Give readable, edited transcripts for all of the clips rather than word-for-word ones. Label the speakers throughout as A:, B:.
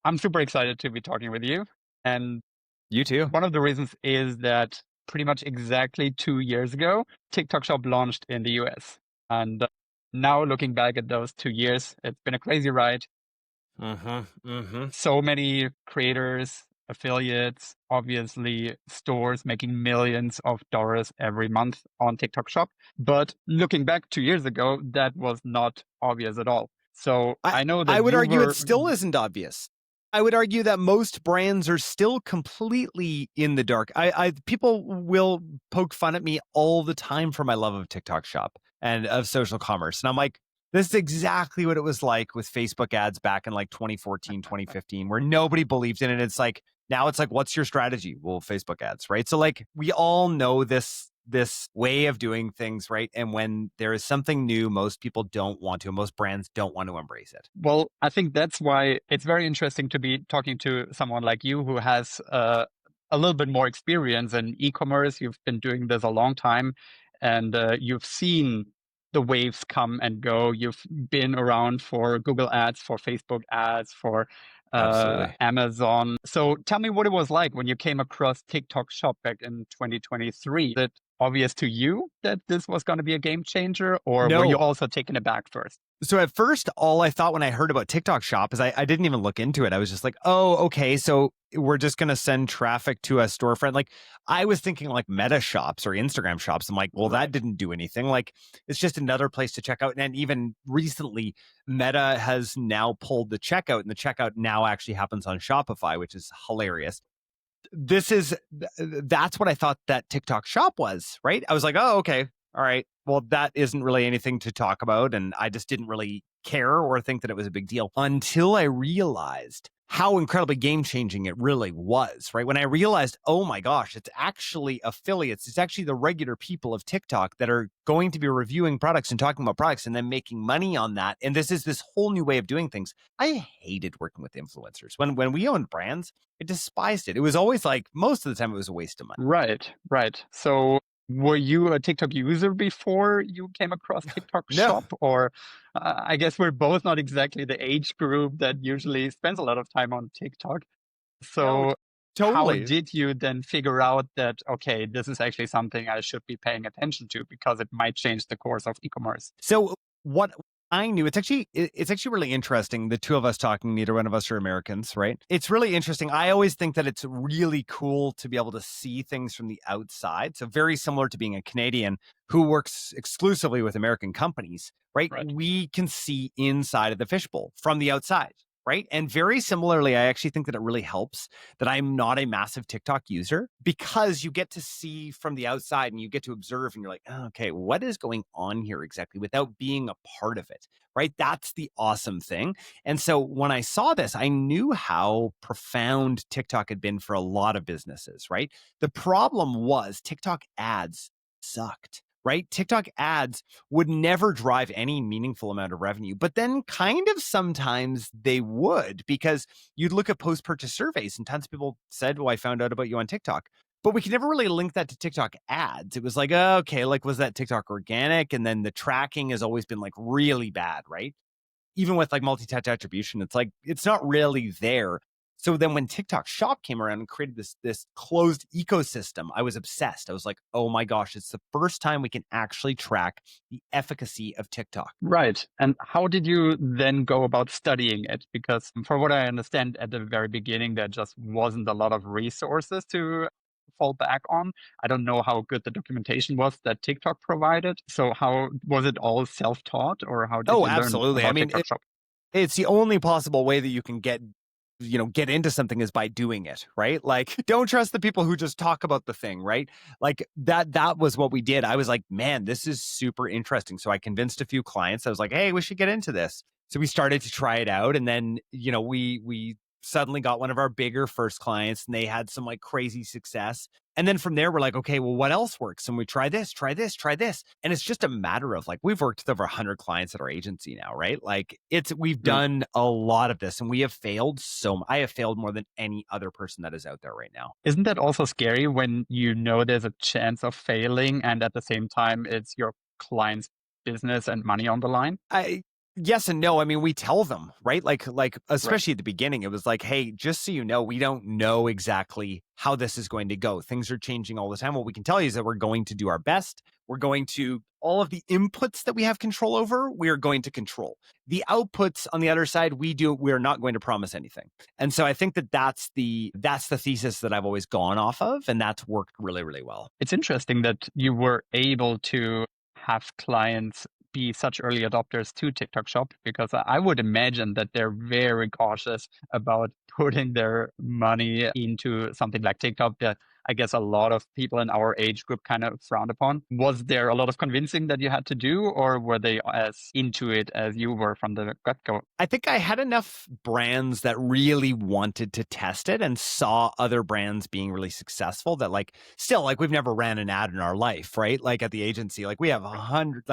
A: I'm super excited to be talking with you. And
B: You too.
A: one of the reasons is that pretty much exactly 2 years ago, TikTok Shop launched in the US. And now looking back at those 2 years, it's been a crazy ride.
B: Mm-hmm.
A: So many creators, affiliates, obviously stores making millions of dollars every month on TikTok Shop. But looking back 2 years ago, that was not obvious at all. So
B: I
A: I know
B: I
A: that
B: would
A: you
B: argue it
A: were.
B: still isn't obvious. I would argue that most brands are still completely in the dark. I people will poke fun at me all the time for my love of TikTok Shop and of social commerce. And I'm like, this is exactly what it was like with Facebook ads back in like 2014, 2015, where nobody believed in it. It's like now it's like, what's your strategy? Well, Facebook ads, right? So like we all know this way of doing things, right? And when there is something new, most people don't want to, most brands don't want to embrace it.
A: Well, I think that's why it's very interesting to be talking to someone like you who has a little bit more experience in e-commerce. You've been doing this a long time, and you've seen the waves come and go. You've been around for Google Ads, for Facebook ads, for
B: Absolutely.
A: Amazon. So tell me what it was like when you came across TikTok Shop back in 2023. Is it obvious to you that this was going to be a game changer, or were you
B: No.
A: also taken aback first?
B: So at first, all I thought when I heard about TikTok Shop is I didn't even look into it. I was just like, oh, okay. So we're just going to send traffic to a storefront. Like I was thinking like Meta shops or Instagram shops. I'm like, well, that
A: Right.
B: didn't do anything. Like it's just another place to check out. And even recently, Meta has now pulled the checkout and the checkout now actually happens on Shopify, which is hilarious. That's what I thought that TikTok Shop was, right? I was like, oh, okay. All right. Well, that isn't really anything to talk about. And I just didn't really care or think that it was a big deal until I realized how incredibly game changing it really was, right? When I realized, oh my gosh, it's actually affiliates, it's actually the regular people of TikTok that are going to be reviewing products and talking about products and then making money on that. And this is this whole new way of doing things. I hated working with influencers. When we owned brands, I despised it. It was always like most of the time it was a waste of money.
A: Right, right. So were you a TikTok user before you came across TikTok
B: No,
A: Shop? Or I guess we're both not exactly the age group that usually spends a lot of time on TikTok.
B: no,
A: So how
B: totally.
A: did you then figure out that, okay, this is actually something I should be paying attention to because it might change the course of e-commerce?
B: So what I knew, it's actually really interesting. The two of us talking, neither one of us are Americans, right? It's really interesting. I always think that it's really cool to be able to see things from the outside. So very similar to being a Canadian who works exclusively with American companies, right?
A: Right.
B: We can see inside of the fishbowl from the outside. Right. And very similarly, I actually think that it really helps that I'm not a massive TikTok user because you get to see from the outside and you get to observe and you're like, oh, okay, what is going on here exactly without being a part of it? Right. That's the awesome thing. And so when I saw this, I knew how profound TikTok had been for a lot of businesses. Right. The problem was TikTok ads sucked. Right. TikTok ads would never drive any meaningful amount of revenue, but then kind of sometimes they would because you'd look at post purchase surveys and tons of people said, well, I found out about you on TikTok. But we could never really link that to TikTok ads. It was like, oh, okay, like was that TikTok organic? And then the tracking has always been like really bad, right? Even with like multi-touch attribution, it's like it's not really there. So then when TikTok Shop came around and created this closed ecosystem, I was obsessed. I was like, oh my gosh, it's the first time we can actually track the efficacy of TikTok.
A: Right. And how did you then go about studying it? Because for what I understand at the very beginning, there just wasn't a lot of resources to fall back on. I don't know how good the documentation was that TikTok provided. So how was it all self-taught, or how did
B: Oh,
A: you learn
B: absolutely. I
A: about
B: mean,
A: TikTok Shop?
B: it's the only possible way that you can get into something is by doing it, right? Like don't trust the people who just talk about the thing, right? Like that was what we did. I was like, man, this is super interesting. So I convinced a few clients. I was like, hey, we should get into this. So we started to try it out, and then we suddenly got one of our bigger first clients, and they had some like crazy success. And then from there, we're like, okay, well, what else works? And we try this, try this, try this. And it's just a matter of like, we've worked with over 100 clients at our agency now, right? Like we've
A: Yeah.
B: done a lot of this, and we have failed I have failed more than any other person that is out there right now.
A: Isn't that also scary when you know there's a chance of failing and at the same time it's your client's business and money on the line?
B: Yes and no. I mean, we tell them, right? Like
A: Right.
B: especially at the beginning, it was like, hey, just so you know, we don't know exactly how this is going to go. Things are changing all the time. What we can tell you is that we're going to do our best. We're going to all of the inputs that we have control over, we are going to control. The outputs on the other side, we're not going to promise anything. And so I think that that's the thesis that I've always gone off of, and that's worked really, really well.
A: It's interesting that you were able to have clients be such early adopters to TikTok Shop, because I would imagine that they're very cautious about putting their money into something like TikTok that I guess a lot of people in our age group kind of frowned upon. Was there a lot of convincing that you had to do, or were they as into it as you were from the get-go?
B: I think I had enough brands that really wanted to test it and saw other brands being really successful that still we've never ran an ad in our life, right? Like at the agency, like we have 100,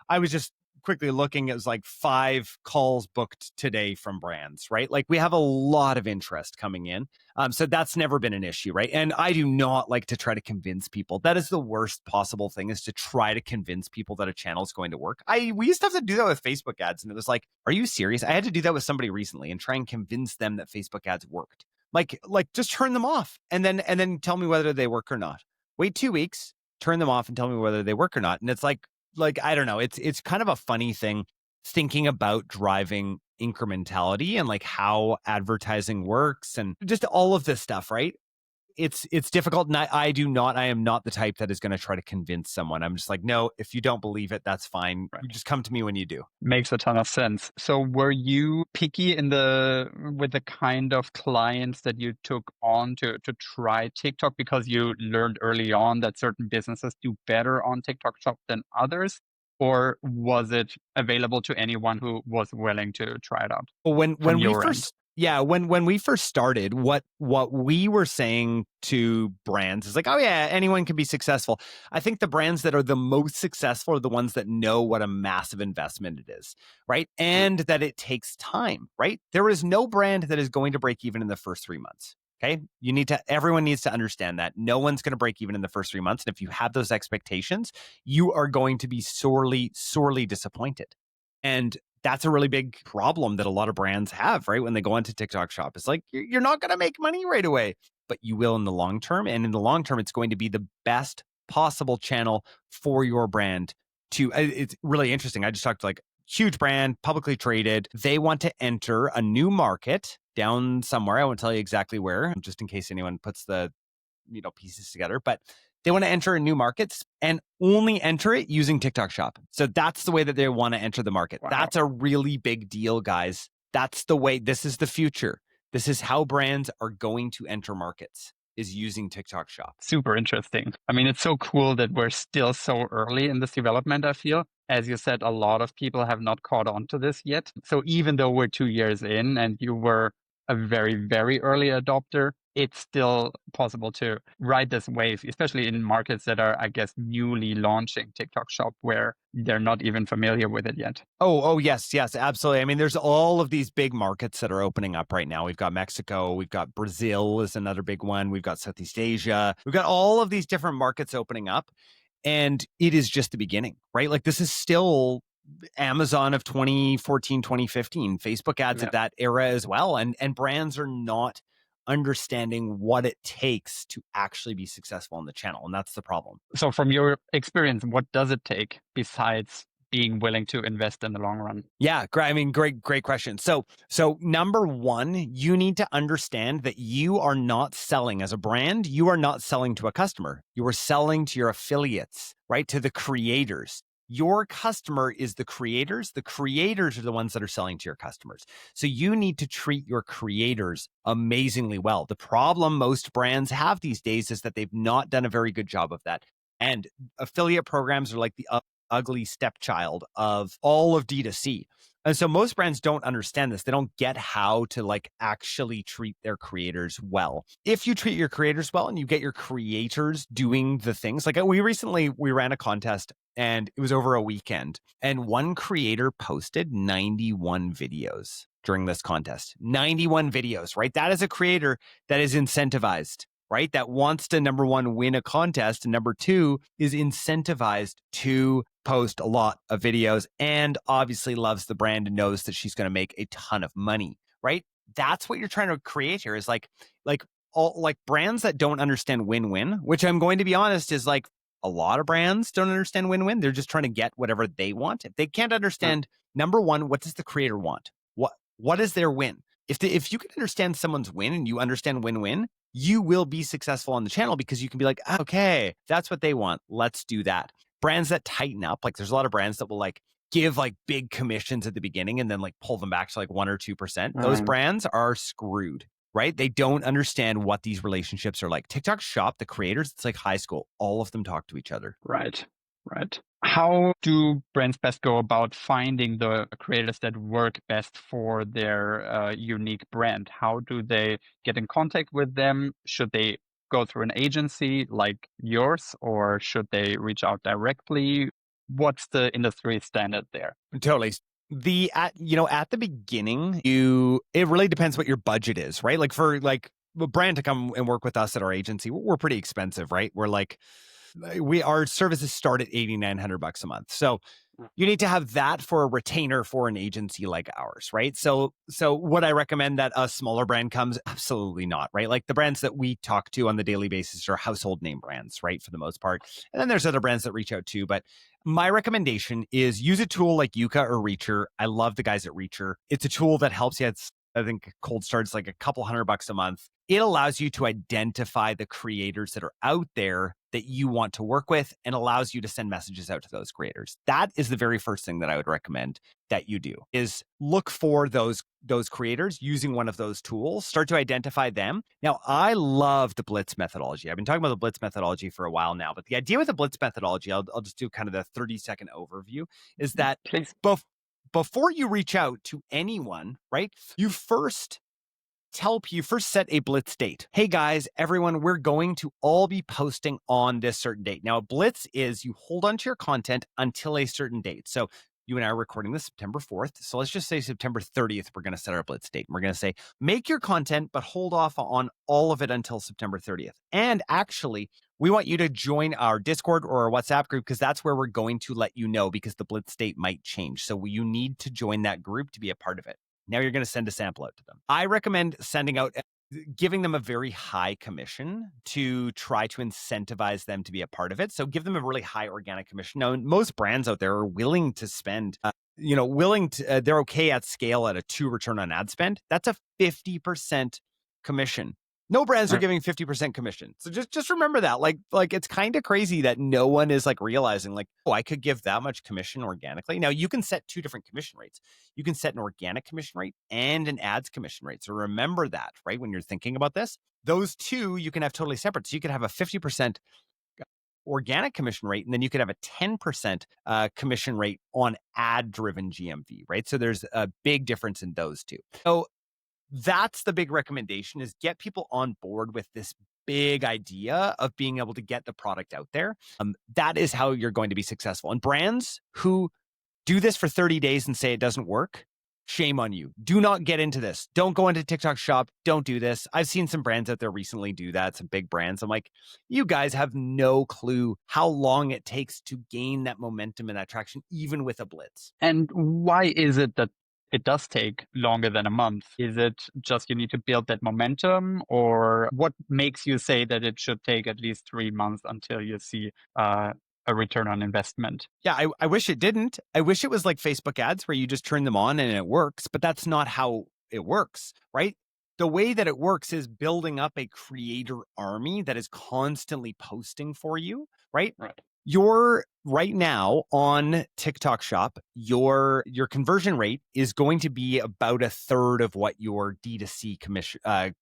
B: I was just quickly looking, it was like 5 calls booked today from brands, right? Like we have a lot of interest coming in. So that's never been an issue, right? And I do not like to try to convince people. That is the worst possible thing, is to try to convince people that a channel is going to work. We used to have to do that with Facebook ads, and it was like, are you serious? I had to do that with somebody recently and try and convince them that Facebook ads worked. Like just turn them off and then tell me whether they work or not. Wait 2 weeks, turn them off and tell me whether they work or not. And it's like I don't know, it's kind of a funny thing thinking about driving incrementality and like how advertising works and just all of this stuff, right? It's difficult, and I am not the type that is going to try to convince someone. I'm just like, no, if you don't believe it, that's fine.
A: Right.
B: You just come to me when you do.
A: Makes a ton of sense. So were you picky with the kind of clients that you took on to try TikTok, because you learned early on that certain businesses do better on TikTok Shop than others? Or was it available to anyone who was willing to try it out
B: When
A: from
B: we
A: your end?
B: first when we first started, what we were saying to brands is like, oh yeah, anyone can be successful. I think the brands that are the most successful are the ones that know what a massive investment it is, right? And that it takes time, right? There is no brand that is going to break even in the first 3 months. Okay. Everyone needs to understand that no one's going to break even in the first 3 months. And if you have those expectations, you are going to be sorely, sorely disappointed. And that's a really big problem that a lot of brands have, right? When they go into TikTok Shop, it's like, you're not going to make money right away, but you will in the long term. And in the long term, it's going to be the best possible channel for your brand it's really interesting. I just talked to huge brand, publicly traded. They want to enter a new market down somewhere. I won't tell you exactly where, just in case anyone puts the pieces together, but they want to enter new markets and only enter it using TikTok Shop. So that's the way that they want to enter the market.
A: Wow.
B: That's a really big deal, guys. That's the way. This is the future. This is how brands are going to enter markets, is using TikTok Shop.
A: Super interesting. I mean, it's so cool that we're still so early in this development, I feel. As you said, a lot of people have not caught on to this yet. So even though we're 2 years in and you were a very, very early adopter, it's still possible to ride this wave, especially in markets that are, I guess, newly launching TikTok Shop, where they're not even familiar with it yet.
B: Oh, yes, absolutely. I mean, there's all of these big markets that are opening up right now. We've got Mexico, we've got Brazil is another big one. We've got Southeast Asia. We've got all of these different markets opening up, and it is just the beginning, right? Like this is still Amazon of 2014, 2015, Facebook ads at that era as well. And brands are not understanding what it takes to actually be successful on the channel. And that's the problem.
A: So from your experience, what does it take besides being willing to invest in the long run?
B: Yeah, great. I mean, great question. So number one, you need to understand that you are not selling as a brand. You are not selling to a customer. You are selling to your affiliates, right? To the creators. Your customer is the creators. The creators are the ones that are selling to your customers. So you need to treat your creators amazingly well. The problem most brands have these days is that they've not done a very good job of that. And affiliate programs are like the ugly stepchild of all of D2C. And so most brands don't understand this. They don't get how to actually treat their creators well. If you treat your creators well and you get your creators doing the things, we ran a contest and it was over a weekend, and one creator posted 91 videos during this contest. 91 videos, right? That is a creator that is incentivized right? That wants to, number one, win a contest, and number two, is incentivized to post a lot of videos and obviously loves the brand and knows that she's going to make a ton of money, right? That's what you're trying to create here is like all like brands that don't understand win-win, which I'm going to be honest is like a lot of brands don't understand win-win. They're just trying to get whatever they want. If they can't understand, number one, what does the creator want? What is their win? If you can understand someone's win and you understand win-win, you will be successful on the channel because you can be like, okay, that's what they want. Let's do that. Brands that tighten up, like there's a lot of brands that will like give like big commissions at the beginning and then like pull them back to like 1 or 2%. Those brands are screwed, right? They don't understand what these relationships are like. TikTok Shop, the creators, it's like high school. All of them talk to each other.
A: Right. How do brands best go about finding the creators that work best for their unique brand? How do they get in contact with them? Should they go through an agency like yours, or should they reach out directly? What's the industry standard there?
B: Totally. At the beginning, it really depends what your budget is, right? Like for like a brand to come and work with us at our agency, we're pretty expensive, right? We're like our services start at $8,900 a month. So you need to have that for a retainer for an agency like ours, right? So would I recommend that a smaller brand comes? Absolutely not, right? Like the brands that we talk to on the daily basis are household name brands, right? For the most part. And then there's other brands that reach out too. But my recommendation is use a tool like Yuka or Reacher. I love the guys at Reacher. It's a tool that helps you. I think Cold Start's like a couple $100 a month. It allows you to identify the creators that are out there that you want to work with and allows you to send messages out to those creators. That is the very first thing that I would recommend that you do is look for those creators using one of those tools, start to identify them. Now, I love the Blitz methodology. I've been talking about the Blitz methodology for a while now, but the idea with the Blitz methodology, I'll just do kind of the 30-second overview, is that before you reach out to anyone, right, you first set a Blitz date. Hey guys, everyone, we're going to all be posting on this certain date. Now, a Blitz is you hold onto your content until a certain date. So you and I are recording this September 4th. So let's just say September 30th, we're going to set our Blitz date. And we're going to say, make your content, but hold off on all of it until September 30th. And actually, we want you to join our Discord or our WhatsApp group because that's where we're going to let you know because the Blitz date might change. So you need to join that group to be a part of it. Now you're going to send a sample out to them. I recommend giving them a very high commission to try to incentivize them to be a part of it. So give them a really high organic commission. Now, most brands out there are willing to spend, they're okay at scale at a 2 return on ad spend. That's a 50% commission. No brands are giving 50% commission. So just remember that. Like it's kind of crazy that no one is like realizing like, oh, I could give that much commission organically. Now you can set 2 different commission rates. You can set an organic commission rate and an ads commission rate. So remember that, right? When you're thinking about this, those two you can have totally separate. So you could have a 50% organic commission rate, and then you could have a 10% commission rate on ad-driven GMV, right? So there's a big difference in those two. So that's the big recommendation is get people on board with this big idea of being able to get the product out there. That is how you're going to be successful. And brands who do this for 30 days and say it doesn't work, shame on you. Do not get into this. Don't go into TikTok Shop. Don't do this. I've seen some brands out there recently do that, some big brands. I'm like, you guys have no clue how long it takes to gain that momentum and that traction, even with a Blitz.
A: And why is it that it does take longer than a month? Is it just you need to build that momentum, or what makes you say that it should take at least 3 months until you see a return on investment?
B: Yeah, I wish it didn't. I wish it was like Facebook ads where you just turn them on and it works, but that's not how it works, right? The way that it works is building up a creator army that is constantly posting for you, right?
A: Right.
B: Your right now on TikTok Shop, your conversion rate is going to be about a third of what your D2C commission, your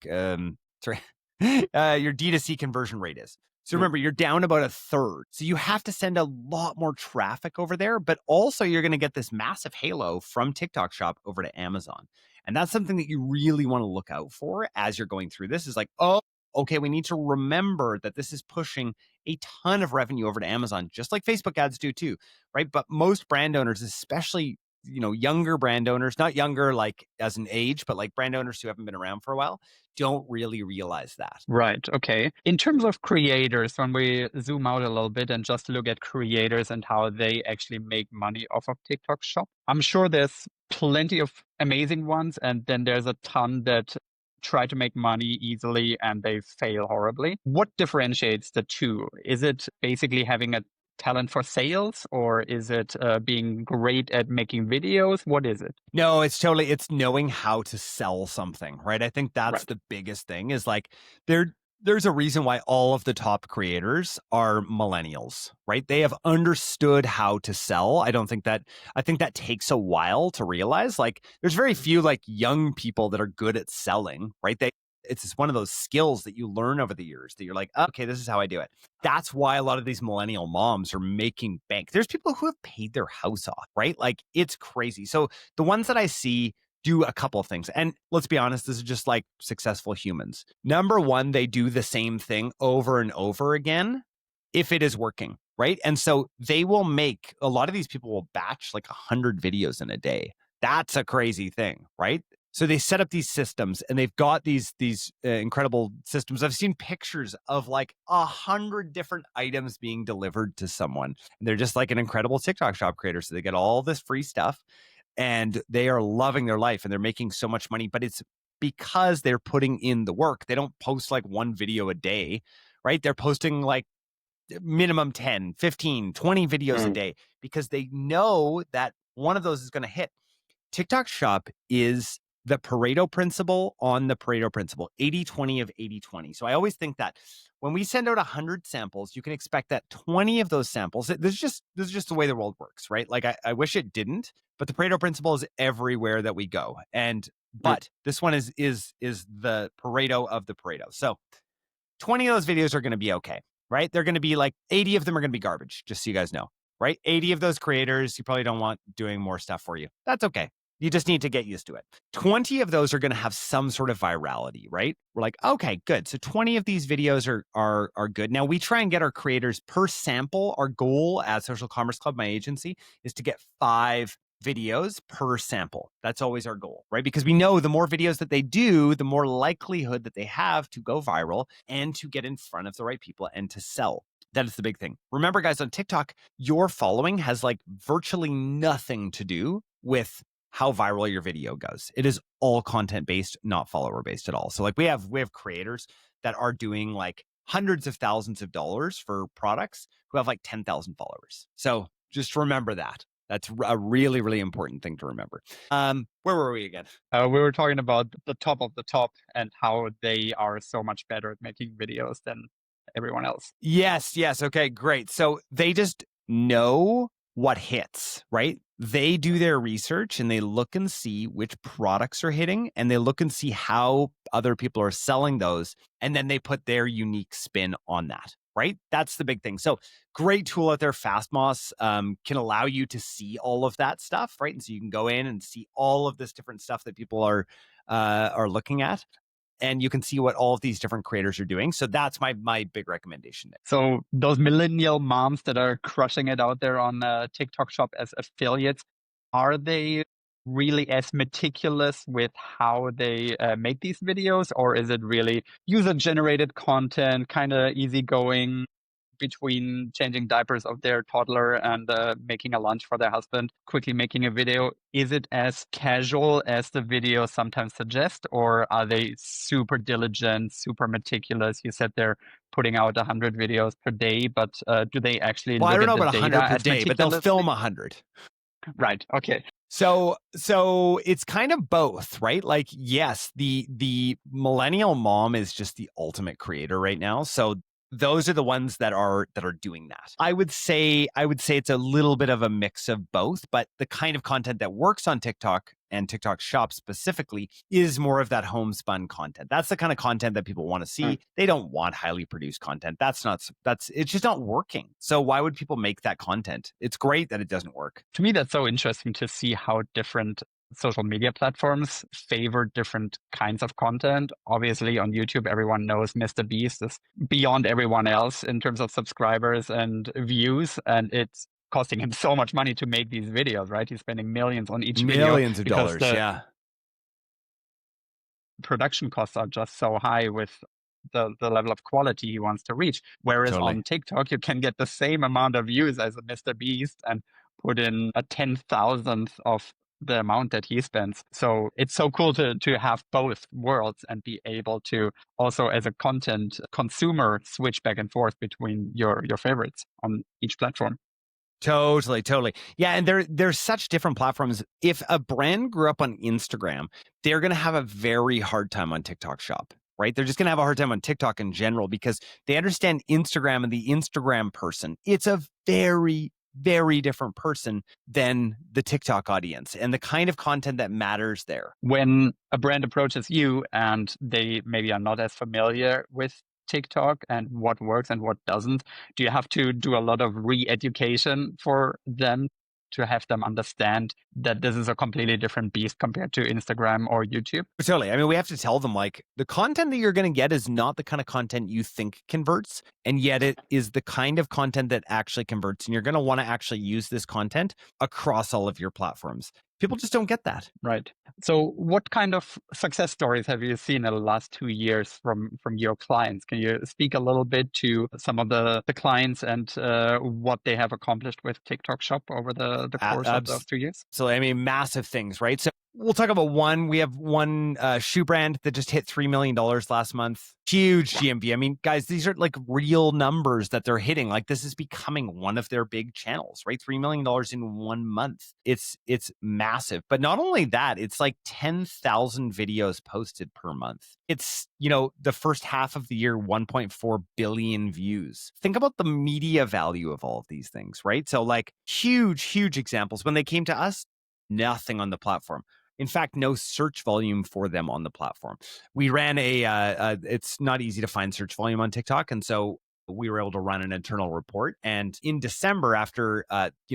B: D2C conversion rate is. So remember, you're down about a third. So you have to send a lot more traffic over there, but also you're going to get this massive halo from TikTok Shop over to Amazon. And that's something that you really want to look out for as you're going through this is like, oh, okay, we need to remember that this is pushing a ton of revenue over to Amazon, just like Facebook ads do too, right? But most brand owners, especially younger brand owners, not younger like as an age, but like brand owners who haven't been around for a while, don't really realize that.
A: Right. Okay. In terms of creators, when we zoom out a little bit and just look at creators and how they actually make money off of TikTok Shop, I'm sure there's plenty of amazing ones, and then there's a ton that try to make money easily and they fail horribly. What differentiates the two? Is it basically having a talent for sales, or is it being great at making videos? What is it?
B: No, it's knowing how to sell something, right? I think that's
A: Right.
B: the biggest thing is like there's a reason why all of the top creators are millennials, right? They have understood how to sell. I think that takes a while to realize. Like there's very few like young people that are good at selling, right? It's just one of those skills that you learn over the years that you're like, okay, this is how I do it. That's why a lot of these millennial moms are making bank. There's people who have paid their house off, right? Like it's crazy. So the ones that I see do a couple of things. And let's be honest, this is just like successful humans. Number one, they do the same thing over and over again if it is working, right? And so they will make, a lot of these people will batch like 100 videos in a day. That's a crazy thing, right? So they set up these systems and they've got these incredible systems. I've seen pictures of like 100 different items being delivered to someone. And they're just like an incredible TikTok shop creator. So they get all this free stuff and they are loving their life and they're making so much money, but it's because they're putting in the work. They don't post like one video a day, right? They're posting like minimum 10, 15, 20 videos a day because they know that one of those is going to hit. TikTok Shop is the Pareto principle on the Pareto principle, 80-20 of 80-20. So I always think that when we send out 100 samples, you can expect that 20 of those samples, this is just the way the world works, right? Like I wish it didn't, but the Pareto principle is everywhere that we go. But this one is the Pareto of the Pareto. So 20 of those videos are going to be okay, right? They're going to be like 80 of them are going to be garbage, just so you guys know, right? 80 of those creators, you probably don't want doing more stuff for you. That's okay. You just need to get used to it. 20 of those are going to have some sort of virality, right? We're like, okay, good. So 20 of these videos are good. Now we try and get our creators per sample. Our goal at Social Commerce Club, my agency, is to get 5 videos per sample. That's always our goal, right? Because we know the more videos that they do, the more likelihood that they have to go viral and to get in front of the right people and to sell. That is the big thing. Remember, guys, on TikTok, your following has like virtually nothing to do with how viral your video goes. It is all content based, not follower based at all. So like we have creators that are doing like hundreds of thousands of dollars for products who have like 10,000 followers. So just remember that. That's a really, really important thing to remember. Where were we again?
A: We were talking about the top of the top and how they are so much better at making videos than everyone else.
B: Yes. Okay, great. So they just know what hits, right? They do their research and they look and see which products are hitting and they look and see how other people are selling those. And then they put their unique spin on that, right? That's the big thing. So great tool out there, Fastmoss, can allow you to see all of that stuff, right? And so you can go in and see all of this different stuff that people are looking at. And you can see what all of these different creators are doing. So that's my big recommendation there.
A: So those millennial moms that are crushing it out there on TikTok Shop as affiliates, are they really as meticulous with how they make these videos? Or is it really user-generated content, kind of easygoing between changing diapers of their toddler and making a lunch for their husband, quickly making a video? Is it as casual as the video sometimes suggest, or are they super diligent, super meticulous? You said they're putting out 100 videos per day, but do they actually
B: Well, I
A: look
B: don't know
A: at the
B: about
A: data
B: 100 per
A: as
B: day, but they'll
A: meticulously?
B: film 100.
A: Right. Okay.
B: So it's kind of both, right? Like, yes, the millennial mom is just the ultimate creator right now. So those are the ones that are doing that. I would say it's a little bit of a mix of both, but the kind of content that works on TikTok and TikTok Shop specifically is more of that homespun content. That's the kind of content that people want to see. They don't want highly produced content. It's just not working. So why would people make that content? It's great that it doesn't work.
A: To me, that's so interesting to see how different social media platforms favor different kinds of content. Obviously, on YouTube, everyone knows Mr. Beast is beyond everyone else in terms of subscribers and views, and it's costing him so much money to make these videos, right? He's spending millions on each video
B: Millions of
A: because
B: dollars.
A: the
B: Yeah,
A: production costs are just so high with the level of quality he wants to reach. Whereas
B: totally.
A: on TikTok, you can get the same amount of views as a Mr. Beast and put in a 10,000th of the amount that he spends. So it's so cool to have both worlds and be able to also as a content consumer switch back and forth between your favorites on each platform.
B: Totally, totally. Yeah, and there's such different platforms. If a brand grew up on Instagram, they're going to have a very hard time on TikTok Shop, right? They're just going to have a hard time on TikTok in general because they understand Instagram and the Instagram person. It's a very, very different person than the TikTok audience and the kind of content that matters there.
A: When a brand approaches you and they maybe are not as familiar with TikTok and what works and what doesn't, do you have to do a lot of re-education for them to have them understand that this is a completely different beast compared to Instagram or YouTube?
B: Totally. I mean, we have to tell them like the content that you're going to get is not the kind of content you think converts, and yet it is the kind of content that actually converts. And you're going to want to actually use this content across all of your platforms. People just don't get that.
A: Right. So what kind of success stories have you seen in the last 2 years from your clients? Can you speak a little bit to some of the clients and what they have accomplished with TikTok Shop over the course of those 2 years?
B: So, I mean, massive things, right? So we'll talk about one. We have one shoe brand that just hit $3 million last month. Huge GMV. I mean, guys, these are like real numbers that they're hitting. Like this is becoming one of their big channels, right? $3 million in 1 month. It's massive. But not only that, it's like 10,000 videos posted per month. It's, the first half of the year, 1.4 billion views. Think about the media value of all of these things, right? So like huge examples. When they came to us, nothing on the platform. In fact, no search volume for them on the platform. We ran it's not easy to find search volume on TikTok. And so we were able to run an internal report. And in December, after,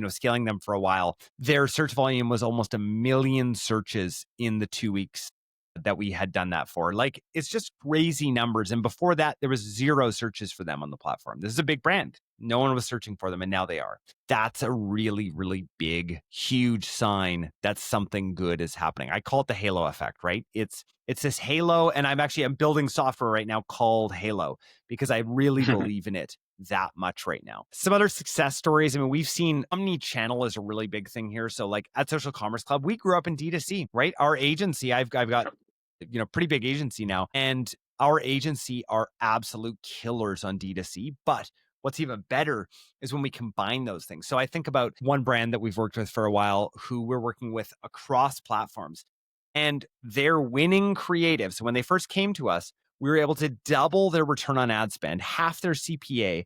B: scaling them for a while, their search volume was almost 1 million searches in the 2 weeks that we had done that for. Like, it's just crazy numbers. And before that, there was 0 searches for them on the platform. This is a big brand. No one was searching for them, and now they are. That's a really, really big, huge sign that something good is happening. I call it the halo effect, right? It's this halo, and I'm building software right now called Halo because I really believe in it that much right now. Some other success stories. I mean, we've seen omni-channel is a really big thing here. So like at Social Commerce Club, we grew up in D2C, right? Our agency, I've got, pretty big agency now, and our agency are absolute killers on D2C, but what's even better is when we combine those things. So I think about one brand that we've worked with for a while who we're working with across platforms, and they're winning creative. So when they first came to us, we were able to double their return on ad spend, half their CPA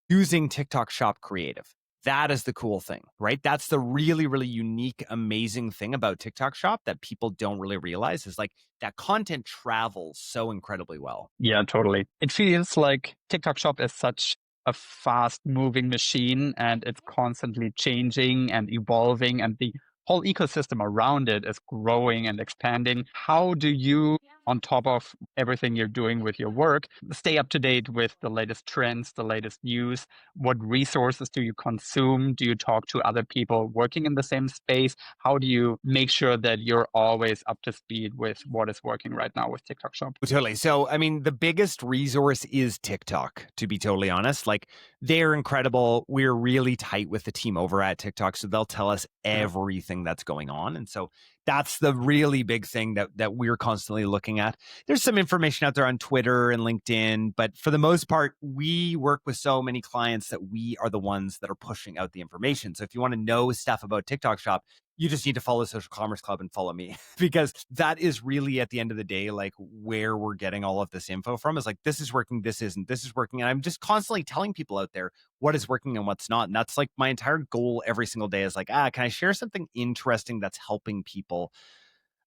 B: using TikTok Shop creative. That is the cool thing, right? That's the really, really unique, amazing thing about TikTok Shop that people don't really realize is like that content travels so incredibly well.
A: Yeah, totally. It feels like TikTok Shop is such a fast moving machine and it's constantly changing and evolving and the whole ecosystem around it is growing and expanding. How do you, on top of everything you're doing with your work, stay up to date with the latest trends, the latest news? What resources do you consume? Do you talk to other people working in the same space? How do you make sure that you're always up to speed with what is working right now with TikTok Shop?
B: Totally. So, I mean, the biggest resource is TikTok, to be totally honest. Like, they're incredible. We're really tight with the team over at TikTok. So they'll tell us everything that's going on. And so that's the really big thing that we're constantly looking at. There's some information out there on Twitter and LinkedIn, but for the most part, we work with so many clients that we are the ones that are pushing out the information. So if you want to know stuff about TikTok Shop, you just need to follow Social Commerce Club and follow me because that is really at the end of the day, like where we're getting all of this info from is like, this is working, this isn't, this is working. And I'm just constantly telling people out there what is working and what's not. And that's like my entire goal every single day is like, can I share something interesting that's helping people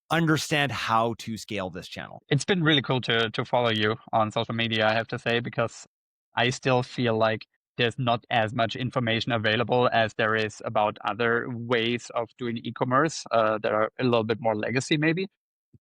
B: understand how to scale this channel?
A: It's been really cool to follow you on social media, I have to say, because I still feel like there's not as much information available as there is about other ways of doing e-commerce that are a little bit more legacy, maybe.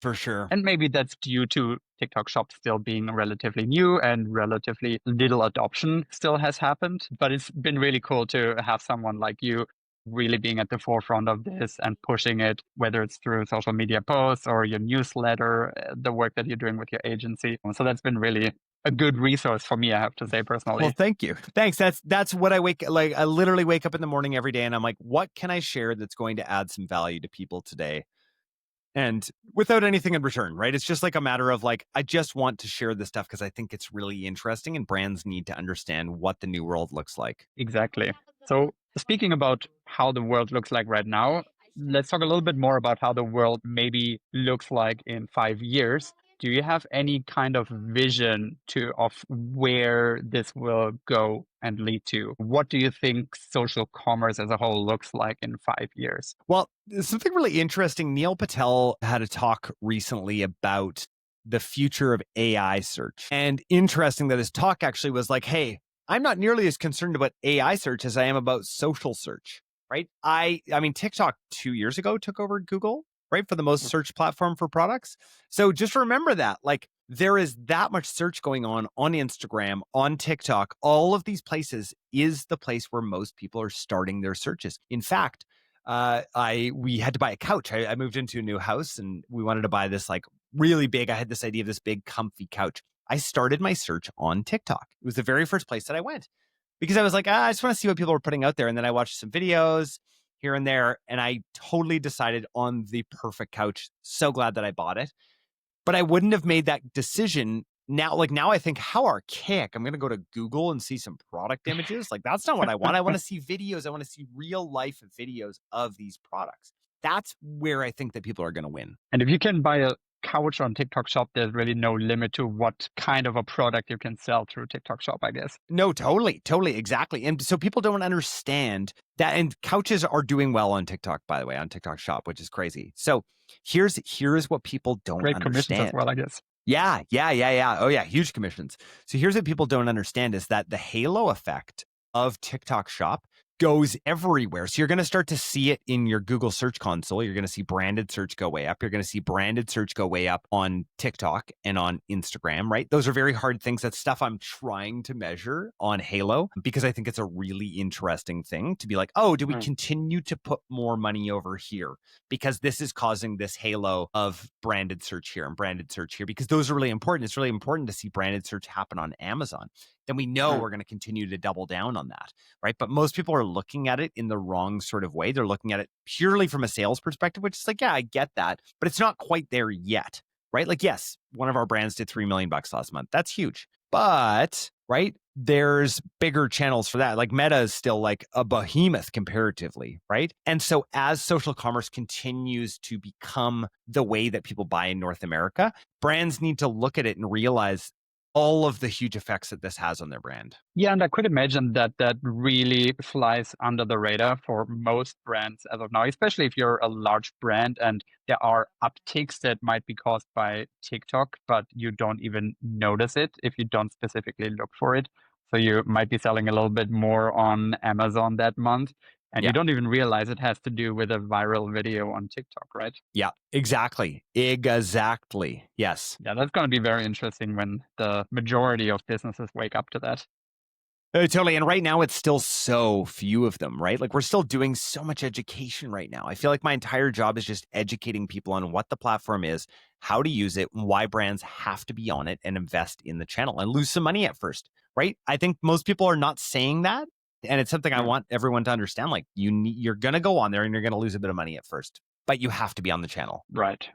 B: For sure.
A: And maybe that's due to TikTok Shop still being relatively new and relatively little adoption still has happened. But it's been really cool to have someone like you really being at the forefront of this and pushing it, whether it's through social media posts or your newsletter, the work that you're doing with your agency. So that's been really a good resource for me, I have to say personally.
B: Well, thank you. Thanks. That's what I I literally wake up in the morning every day and I'm like, what can I share that's going to add some value to people today? And without anything in return, right? It's just like a matter of like, I just want to share this stuff because I think it's really interesting and brands need to understand what the new world looks like.
A: Exactly. So, speaking about how the world looks like right now, let's talk a little bit more about how the world maybe looks like in 5 years. Do you have any kind of vision of where this will go and lead to? What do you think social commerce as a whole looks like in 5 years?
B: Well, something really interesting. Neil Patel had a talk recently about the future of AI search. And interesting that his talk actually was like, hey, I'm not nearly as concerned about AI search as I am about social search, right? I mean, TikTok 2 years ago took over Google, right? For the most search platform for products. So just remember that, like, there is that much search going on Instagram, on TikTok. All of these places is the place where most people are starting their searches. In fact, we had to buy a couch. I moved into a new house and we wanted to buy this like really big. I had this idea of this big comfy couch. I started my search on TikTok. It was the very first place that I went because I was like, I just want to see what people are putting out there. And then I watched some videos here and there and I totally decided on the perfect couch. So glad that I bought it. But I wouldn't have made that decision now. Like now I think, how archaic. I'm going to go to Google and see some product images. Like that's not what I want. I want to see videos. I want to see real life videos of these products. That's where I think that people are going to win.
A: And if you can buy a couch on TikTok Shop, there's really no limit to what kind of a product you can sell through TikTok Shop, I guess.
B: No, totally, exactly. And so people don't understand that. And couches are doing well on TikTok, by the way, on TikTok Shop, which is crazy. So here's what people don't
A: Great
B: understand.
A: commissions as well, I guess.
B: Yeah. Oh yeah, huge commissions. So here's what people don't understand is that the halo effect of TikTok Shop goes everywhere. So you're going to start to see it in your Google Search Console. You're going to see branded search go way up. You're going to see branded search go way up on TikTok and on Instagram, right? Those are very hard things. That's stuff I'm trying to measure on Halo because I think it's a really interesting thing to be like, oh, do we continue to put more money over here? Because this is causing this halo of branded search here and branded search here because those are really important. It's really important to see branded search happen on Amazon. Then we know we're going to continue to double down on that, right? But most people are looking at it in the wrong sort of way. They're looking at it purely from a sales perspective, which is like, yeah, I get that, but it's not quite there yet, right? Like, yes, one of our brands did $3 million last month. That's huge. But, right, there's bigger channels for that. Like Meta is still like a behemoth comparatively, right? And so as social commerce continues to become the way that people buy in North America, brands need to look at it and realize all of the huge effects that this has on their brand.
A: Yeah, and I could imagine that really flies under the radar for most brands as of now, especially if you're a large brand and there are upticks that might be caused by TikTok, but you don't even notice it if you don't specifically look for it. So you might be selling a little bit more on Amazon that month. And you don't even realize it has to do with a viral video on TikTok, right?
B: Yeah, exactly. Exactly. Yes.
A: Yeah, that's going to be very interesting when the majority of businesses wake up to that.
B: Totally. And right now, it's still so few of them, right? Like we're still doing so much education right now. I feel like my entire job is just educating people on what the platform is, how to use it, and why brands have to be on it and invest in the channel and lose some money at first, right? I think most people are not saying that. And it's something I want everyone to understand. Like you're going to go on there and you're going to lose a bit of money at first, but you have to be on the channel.
A: Right.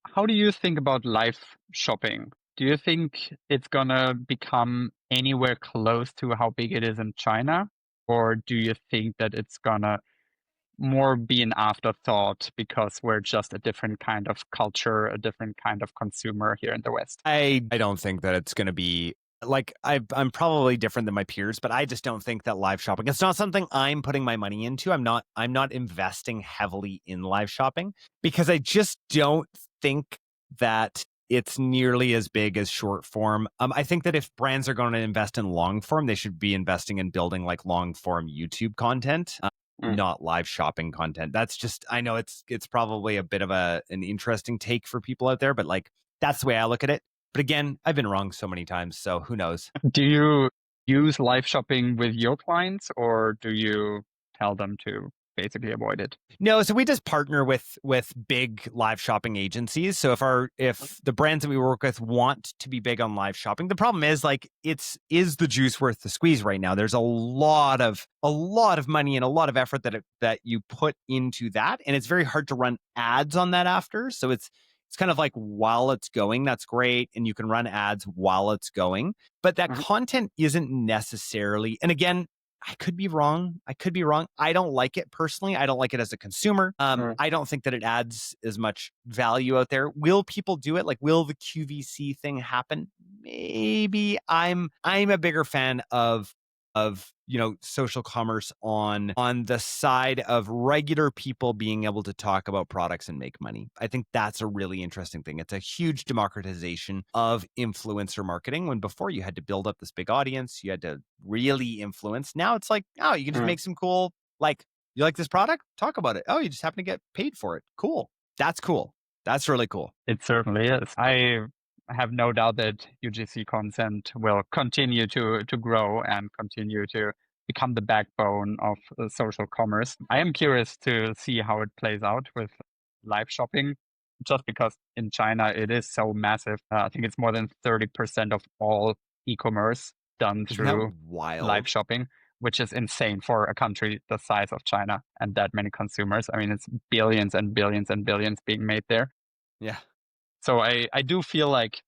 A: How do you think about live shopping? Do you think it's going to become anywhere close to how big it is in China? Or do you think that it's going to more be an afterthought because we're just a different kind of culture, a different kind of consumer here in the West?
B: I don't think that it's going to be like I'm probably different than my peers, but I just don't think that live shopping, it's not something I'm putting my money into. I'm not investing heavily in live shopping because I just don't think that it's nearly as big as short form. I think that if brands are going to invest in long form, they should be investing in building like long form YouTube content.
A: Mm.
B: not live shopping content. That's just, I know it's probably a bit of an interesting take for people out there, but like that's the way I look at it. But again, I've been wrong so many times, so who knows?
A: Do you use live shopping with your clients, or do you tell them to basically avoid it?
B: No, so we just partner with big live shopping agencies. So if the brands that we work with want to be big on live shopping, the problem is like is the juice worth the squeeze right now? There's a lot of money and a lot of effort that you put into that, and it's very hard to run ads on that after. So it's kind of like while it's going, that's great, and you can run ads while it's going, but that
A: Mhm.
B: content isn't necessarily. And again, I could be wrong. I don't like it personally. I don't like it as a consumer.
A: Mm.
B: I don't think that it adds as much value out there. Will people do it? Like, will the QVC thing happen? Maybe. I'm a bigger fan of social commerce on the side of regular people being able to talk about products and make money. I think that's a really interesting thing. It's a huge democratization of influencer marketing, when before you had to build up this big audience, you had to really influence. Now it's like, oh, you can just
A: Mm.
B: make some cool, like, you like this product, talk about it. Oh, you just happen to get paid for it. Cool. That's cool. That's really cool.
A: It certainly is. I have no doubt that UGC content will continue to grow and continue to become the backbone of social commerce. I am curious to see how it plays out with live shopping, just because in China it is so massive. I think it's more than 30% of all e-commerce done
B: Isn't that
A: through
B: wild?
A: live shopping, which is insane for a country the size of China and that many consumers. I mean, it's billions and billions and billions being made there.
B: Yeah.
A: So I do feel like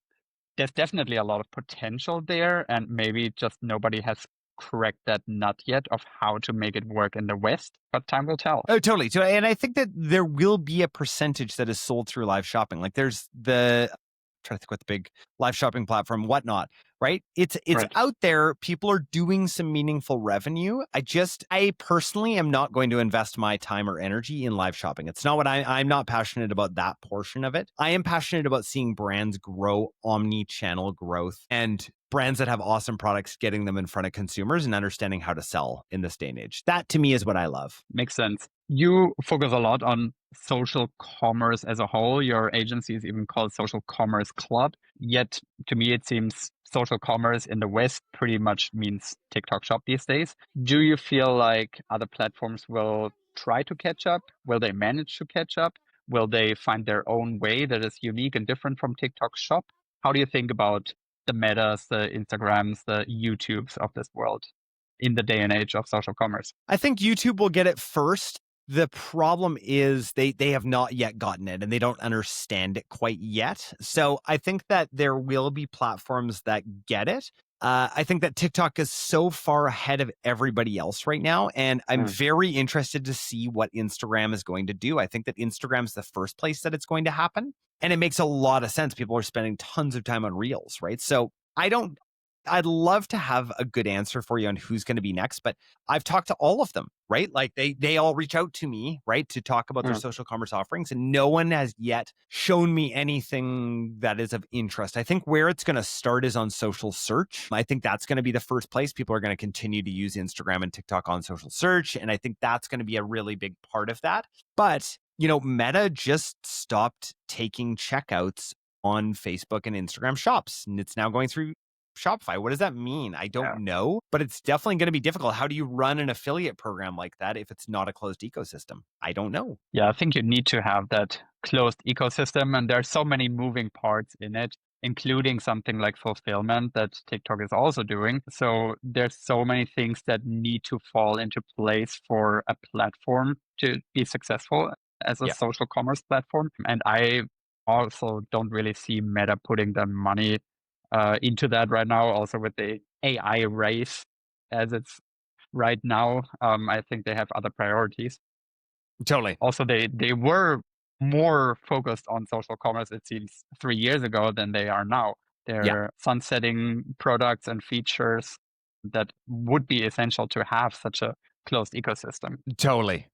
A: there's definitely a lot of potential there, and maybe just nobody has cracked that nut yet of how to make it work in the West, but time will tell.
B: Oh, totally. And I think that there will be a percentage that is sold through live shopping. Like there's trying to think what the big live shopping platform, Whatnot, right? It's
A: Right.
B: out there. People are doing some meaningful revenue. I personally am not going to invest my time or energy in live shopping. It's not what I'm not passionate about that portion of it. I am passionate about seeing brands grow, omni-channel growth, and brands that have awesome products, getting them in front of consumers and understanding how to sell in this day and age. That to me is what I love.
A: Makes sense. You focus a lot on social commerce as a whole. Your agency is even called Social Commerce Club. Yet, to me, it seems social commerce in the West pretty much means TikTok Shop these days. Do you feel like other platforms will try to catch up? Will they manage to catch up? Will they find their own way that is unique and different from TikTok Shop? How do you think about the Metas, the Instagrams, the YouTubes of this world in the day and age of social commerce?
B: I think YouTube will get it first. The problem is they have not yet gotten it, and they don't understand it quite yet. So I think that there will be platforms that get it. I think that TikTok is so far ahead of everybody else right now, and I'm very interested to see what Instagram is going to do. I think that Instagram's the first place that it's going to happen, and it makes a lot of sense. People are spending tons of time on Reels, right? So I'd love to have a good answer for you on who's going to be next, but I've talked to all of them, right? Like they all reach out to me, right, to talk about their social commerce offerings, and no one has yet shown me anything that is of interest. I think where it's going to start is on social search. I think that's going to be the first place. People are going to continue to use Instagram and TikTok on social search, and I think that's going to be a really big part of that. But, Meta just stopped taking checkouts on Facebook and Instagram shops, and it's now going through Shopify. What does that mean? I don't know, but it's definitely going to be difficult. How do you run an affiliate program like that if it's not a closed ecosystem? I don't know.
A: Yeah, I think you need to have that closed ecosystem, and there's so many moving parts in it, including something like fulfillment that TikTok is also doing. So there's so many things that need to fall into place for a platform to be successful as a social commerce platform. And I also don't really see Meta putting the money into that right now, also with the AI race as it's right now. I think they have other priorities.
B: Totally.
A: Also, they were more focused on social commerce, it seems, 3 years ago than they are now. They're sunsetting products and features that would be essential to have such a closed ecosystem.
B: Totally.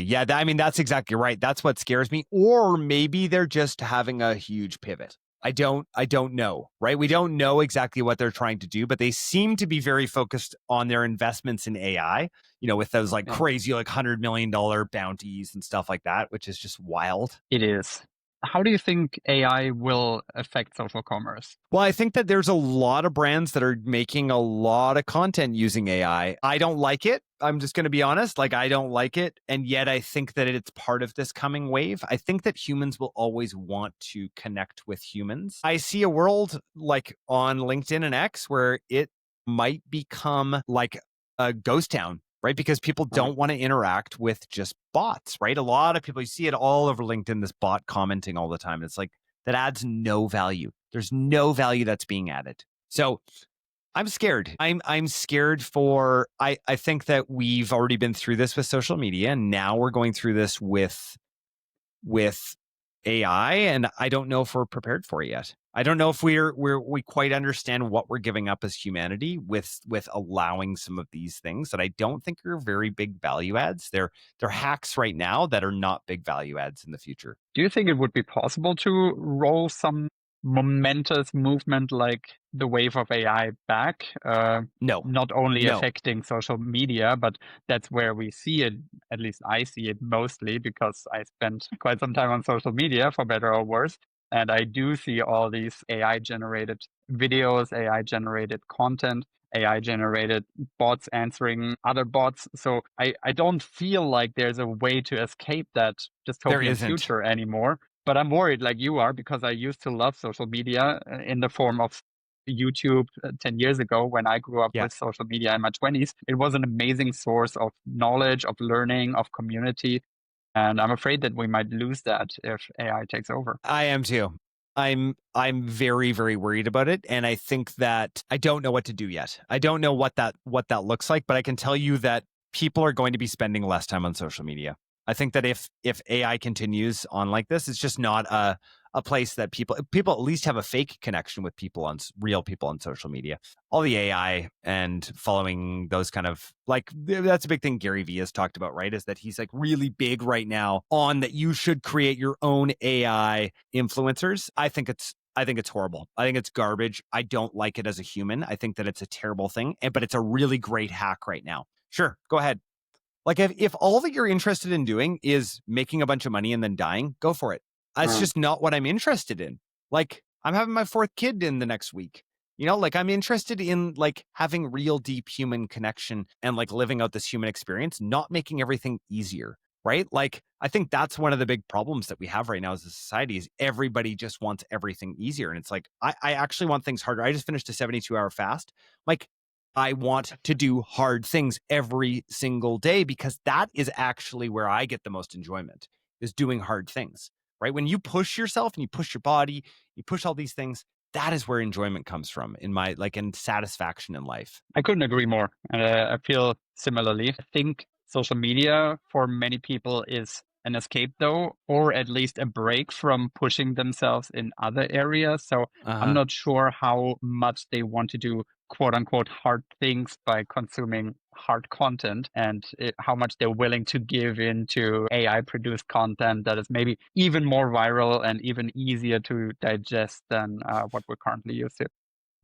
B: Yeah, that's exactly right. That's what scares me. Or maybe they're just having a huge pivot. I don't know, right? We don't know exactly what they're trying to do, but they seem to be very focused on their investments in AI, with those like
A: Yeah,
B: crazy like $100 million bounties and stuff like that, which is just wild.
A: it is. How do you think AI will affect social commerce?
B: Well, I think that there's a lot of brands that are making a lot of content using AI. I don't like it. I'm just going to be honest. Like, I don't like it. And yet I think that it's part of this coming wave. I think that humans will always want to connect with humans. I see a world like on LinkedIn and X where it might become like a ghost town, right? Because people
A: Right.
B: don't want to interact with just bots, right? A lot of people, you see it all over LinkedIn, this bot commenting all the time. It's like, that adds no value. There's no value that's being added. So I'm scared. I'm scared for I think that we've already been through this with social media, and now we're going through this with AI, and I don't know if we're prepared for it yet. I don't know if we quite understand what we're giving up as humanity with allowing some of these things that I don't think are very big value adds. They're hacks right now that are not big value adds in the future.
A: Do you think it would be possible to roll some momentous movement like the wave of AI back?
B: No,
A: Not only
B: no.
A: affecting social media, but that's where we see it. At least I see it mostly because I spent quite some time on social media, for better or worse. And I do see all these AI generated videos, AI generated content, AI generated bots answering other bots. So I don't feel like there's a way to escape that
B: There
A: dystopian
B: isn't.
A: future anymore. But I'm worried like you are because I used to love social media in the form of YouTube 10 years ago when I grew up
B: Yeah.
A: with social media in my 20s. It was an amazing source of knowledge, of learning, of community. And I'm afraid that we might lose that if AI takes over.
B: I am too. I'm very very worried about it, and I think that I don't know what to do yet. I don't know what that looks like, but I can tell you that people are going to be spending less time on social media. I think that if AI continues on like this, it's just not a place that people at least have a fake connection with real people on social media. All the AI and following those kind of like, that's a big thing Gary Vee has talked about, right? Is that he's like really big right now on that you should create your own AI influencers. I think it's horrible. I think it's garbage. I don't like it as a human. I think that it's a terrible thing, but it's a really great hack right now. Sure, go ahead. Like if all that you're interested in doing is making a bunch of money and then dying, go for it. That's just not what I'm interested in. Like, I'm having my fourth kid in the next week. Like, I'm interested in like having real deep human connection and like living out this human experience, not making everything easier, right? Like, I think that's one of the big problems that we have right now as a society is everybody just wants everything easier. And it's like, I actually want things harder. I just finished a 72-hour fast. Like, I want to do hard things every single day because that is actually where I get the most enjoyment, is doing hard things, right? When you push yourself and you push your body, you push all these things, that is where enjoyment comes from and satisfaction in life.
A: I couldn't agree more. And I feel similarly. I think social media for many people is an escape, though, or at least a break from pushing themselves in other areas. So I'm
B: Uh-huh.
A: not sure how much they want to do quote unquote hard things by consuming hard content and how much they're willing to give into AI produced content that is maybe even more viral and even easier to digest than what we're currently used to.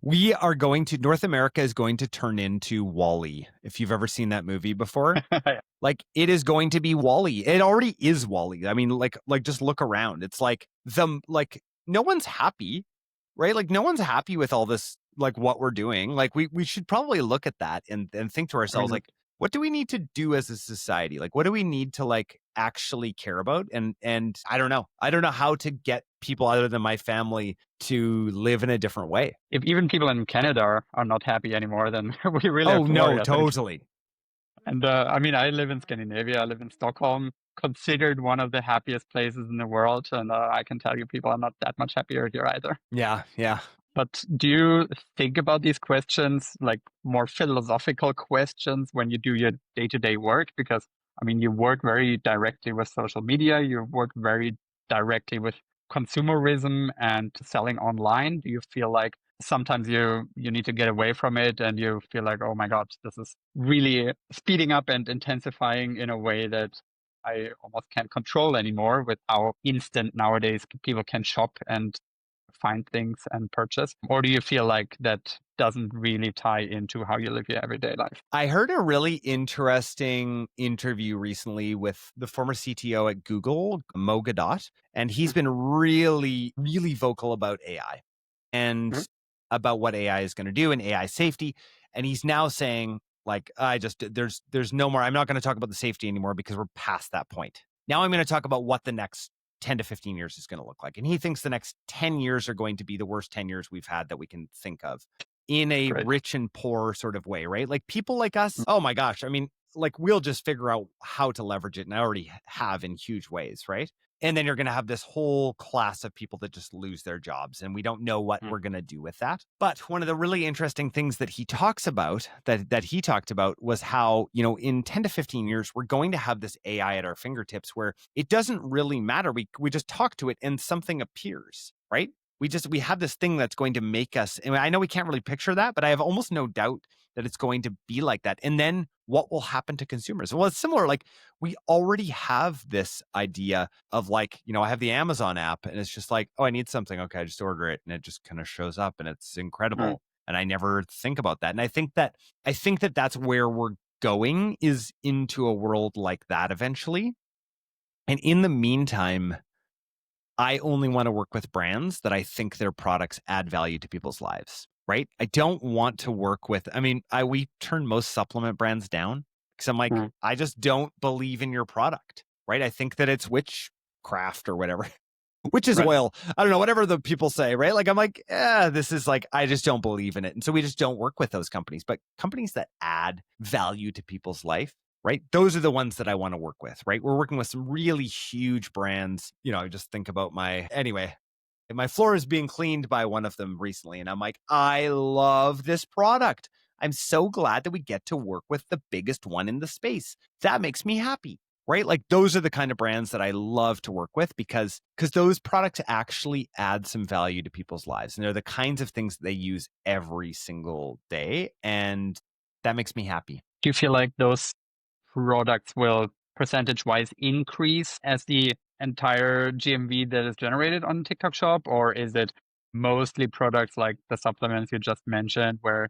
B: North America is going to turn into Wall-E. If you've ever seen that movie before, like it is going to be Wall-E. It already is Wall-E. I mean, like just look around. It's like no one's happy, right? Like no one's happy with all this, like what we're doing. Like we should probably look at that and think to ourselves, like, what do we need to do as a society? Like, what do we need to like actually care about? And I don't know. I don't know how to get people other than my family to live in a different way.
A: If even people in Canada are not happy anymore, then we really have
B: Oh
A: to worry,
B: no,
A: I think.
B: totally.
A: And I mean, I live in Scandinavia. I live in Stockholm, considered one of the happiest places in the world. And I can tell you, people are not that much happier here either.
B: Yeah, yeah.
A: But do you think about these questions, like more philosophical questions, when you do your day-to-day work? Because, I mean, you work very directly with social media, you work very directly with consumerism and selling online. Do you feel like sometimes you need to get away from it and you feel like, oh my God, this is really speeding up and intensifying in a way that I almost can't control anymore with how instant nowadays people can shop and find things and purchase? Or do you feel like that doesn't really tie into how you live your everyday life?
B: I heard a really interesting interview recently with the former CTO at Google, Mo Gadot, and he's been really, really vocal about AI and
A: Mhm.
B: about what AI is going to do and AI safety. And he's now saying, like, there's no more, I'm not going to talk about the safety anymore because we're past that point. Now I'm going to talk about what the next 10 to 15 years is going to look like. And he thinks the next 10 years are going to be the worst 10 years we've had that we can think of, in a
A: Great.
B: rich and poor sort of way, right? Like people like us,
A: Mm.
B: oh my gosh, I mean, like we'll just figure out how to leverage it. And I already have in huge ways, right? And then you're going to have this whole class of people that just lose their jobs. And we don't know what
A: Mm.
B: we're going to do with that. But one of the really interesting things that he talks about, that he talked about, was how, you know, in 10 to 15 years, we're going to have this AI at our fingertips where it doesn't really matter. We just talk to it and something appears, right? We have this thing that's going to make us, and I know we can't really picture that, but I have almost no doubt that it's going to be like that. And then what will happen to consumers? Well, it's similar. Like we already have this idea of like, you know, I have the Amazon app and it's just like, oh, I need something. Okay, I just order it and it just kind of shows up and it's
A: Mm.
B: incredible. And I never think about that. And I think that that's where we're going, is into a world like that eventually. And in the meantime, I only want to work with brands that I think their products add value to people's lives, right? I don't want to work with, I mean, we turn most supplement brands down because I'm like,
A: Mm.
B: I just don't believe in your product, right? I think that it's witchcraft or whatever, which is
A: Right.
B: oil. I don't know, whatever the people say, right? Like, I'm like, this is like, I just don't believe in it. And so we just don't work with those companies, but companies that add value to people's life, right? Those are the ones that I want to work with, right? We're working with some really huge brands. You know, I just think about anyway, my floor is being cleaned by one of them recently. And I'm like, I love this product. I'm so glad that we get to work with the biggest one in the space. That makes me happy, right? Like those are the kind of brands that I love to work with because those products actually add some value to people's lives. And they're the kinds of things that they use every single day. And that makes me happy.
A: Do you feel like those products will percentage-wise increase as the entire GMV that is generated on TikTok Shop? Or is it mostly products like the supplements you just mentioned, where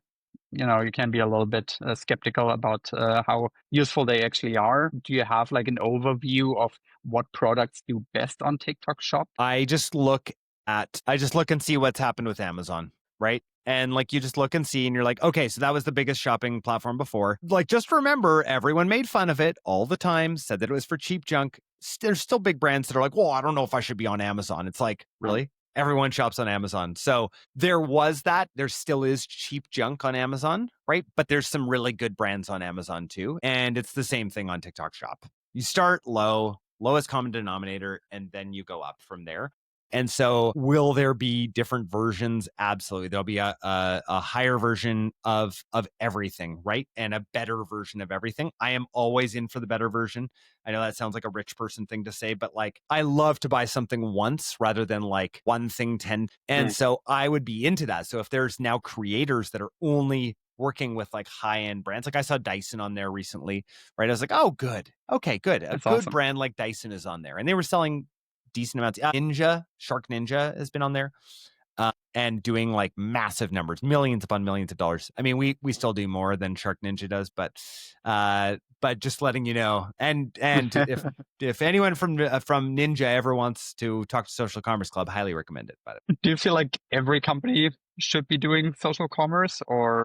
A: you can be a little bit skeptical about how useful they actually are? Do you have like an overview of what products do best on TikTok Shop?
B: I just look and see what's happened with Amazon, right? And like you just look and see and you're like, okay, so that was the biggest shopping platform before. Like just remember, everyone made fun of it all the time, said that it was for cheap junk. There's still big brands that are like, well, I don't know if I should be on Amazon. It's like, really? Everyone shops on Amazon. So there was that. There still is cheap junk on Amazon, right? But there's some really good brands on Amazon too. And it's the same thing on TikTok Shop. You start low, lowest common denominator, and then you go up from there. And so will there be different versions? Absolutely. There'll be a higher version of everything, right? And a better version of everything. I am always in for the better version. I know that sounds like a rich person thing to say, but like I love to buy something once rather than like one thing 10. And so I would be into that. So if there's now creators that are only working with like high-end brands, like I saw Dyson on there recently, right? I was like, oh, good. Okay, good. A
A: That's
B: good
A: awesome.
B: brand like Dyson is on there. And they were selling decent amounts. Shark Ninja has been on there and doing like massive numbers, millions upon millions of dollars. I mean, we still do more than Shark Ninja does, but just letting you know. And if anyone from Ninja ever wants to talk to Social Commerce Club, highly recommend it. But
A: Do you feel like every company should be doing social commerce, or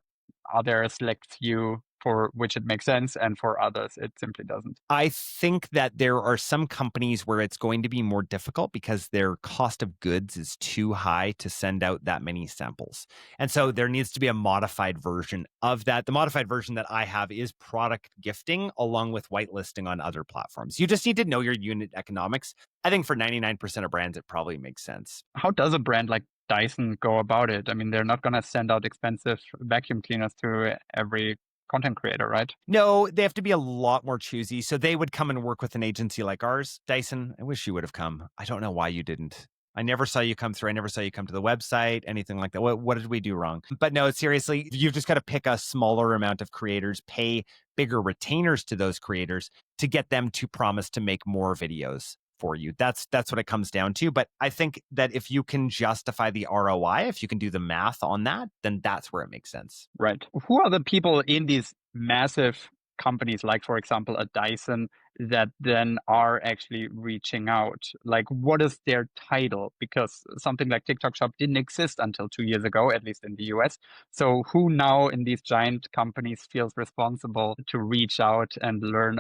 A: are there a select few for which it makes sense and for others it simply doesn't?
B: I think that there are some companies where it's going to be more difficult because their cost of goods is too high to send out that many samples. And so there needs to be a modified version of that. The modified version that I have is product gifting along with whitelisting on other platforms. You just need to know your unit economics. I think for 99% of brands, it probably makes sense.
A: How does a brand like Dyson go about it? I mean, they're not going to send out expensive vacuum cleaners to every content creator, right?
B: No, they have to be a lot more choosy. So they would come and work with an agency like ours. Dyson, I wish you would have come. I don't know why you didn't. I never saw you come through. I never saw you come to the website, anything like that. What did we do wrong? But no, seriously, you've just got to pick a smaller amount of creators, pay bigger retainers to those creators to get them to promise to make more videos for you. That's what it comes down to. But I think that if you can justify the ROI, if you can do the math on that, then that's where it makes sense.
A: Right. Who are the people in these massive companies, like, for example, a Dyson, that then are actually reaching out? Like, what is their title? Because something like TikTok Shop didn't exist until 2 years ago, at least in the US. So who now in these giant companies feels responsible to reach out and learn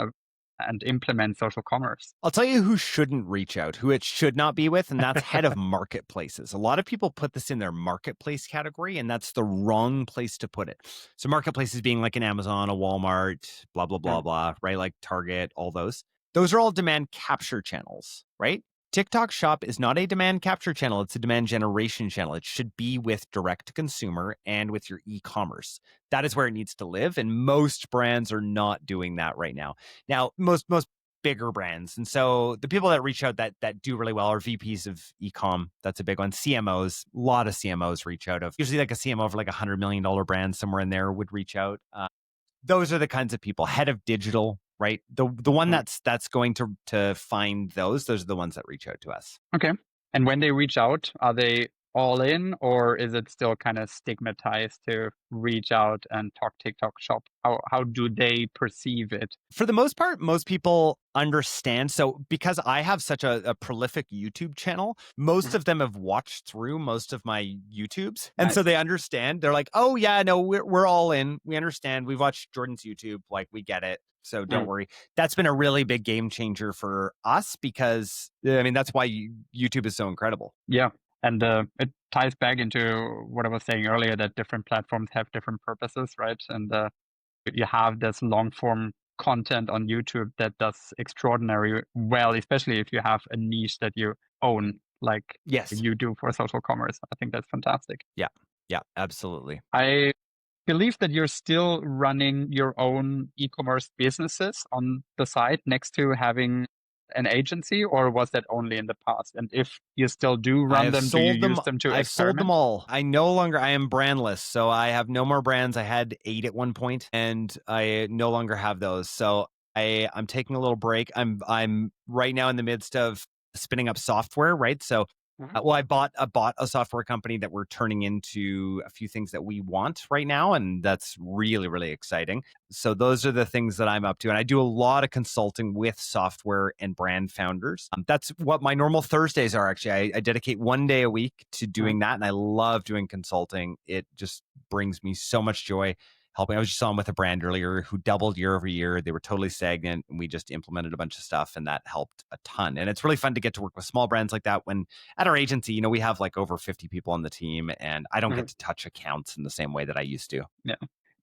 A: and implement social commerce?
B: I'll tell you who shouldn't reach out, who it should not be with, and that's head of marketplaces. A lot of people put this in their marketplace category, and that's the wrong place to put it. So marketplaces being like an Amazon, a Walmart, blah, blah, blah, blah, right? Like Target, all those. Those are all demand capture channels, right? TikTok Shop is not a demand capture channel. It's a demand generation channel. It should be with direct to consumer and with your e-commerce. That is where it needs to live. And most brands are not doing that right now. Now, most bigger brands. And so the people that reach out that do really well are VPs of e-com. That's a big one. CMOs, a lot of CMOs reach out. Of usually like a CMO for like $100 million brand somewhere in there would reach out. Those are the kinds of people. Head of digital, right? The one that's going to find those are the ones that reach out to us.
A: Okay. And when they reach out, are they all in, or is it still kind of stigmatized to reach out and talk TikTok Shop? How do they perceive it?
B: For the most part, most people understand. So because I have such a prolific YouTube channel, most of them have watched through most of my YouTubes. And so they understand. They're like, oh yeah, no, we're all in. We understand. We've watched Jordan's YouTube. Like, we get it. So don't worry. That's been a really big game changer for us because, I mean, that's why YouTube is so incredible.
A: Yeah. And it ties back into what I was saying earlier, that different platforms have different purposes, right? And you have this long form content on YouTube that does extraordinary well, especially if you have a niche that you own, like you do for social commerce. I think that's fantastic.
B: Yeah, absolutely.
A: I believe that you're still running your own e-commerce businesses on the side next to having an agency, or was that only in the past? And if you still do run them, do you use them to
B: I've sold them all. I am brandless, so I have no more brands. I had 8 at one point, and I no longer have those. So I'm taking a little break. I'm right now in the midst of spinning up software, right? So well, I bought a software company that we're turning into a few things that we want right now, and that's really, really exciting. So those are the things that I'm up to, and I do a lot of consulting with software and brand founders. That's what my normal Thursdays are. Actually, I dedicate one day a week to doing that, and I love doing consulting. It just brings me so much joy. Helping. I was just on with a brand earlier who doubled year over year. They were totally stagnant, and we just implemented a bunch of stuff, and that helped a ton. And it's really fun to get to work with small brands like that. When at our agency, we have like over 50 people on the team, and I don't get to touch accounts in the same way that I used to.
A: Yeah.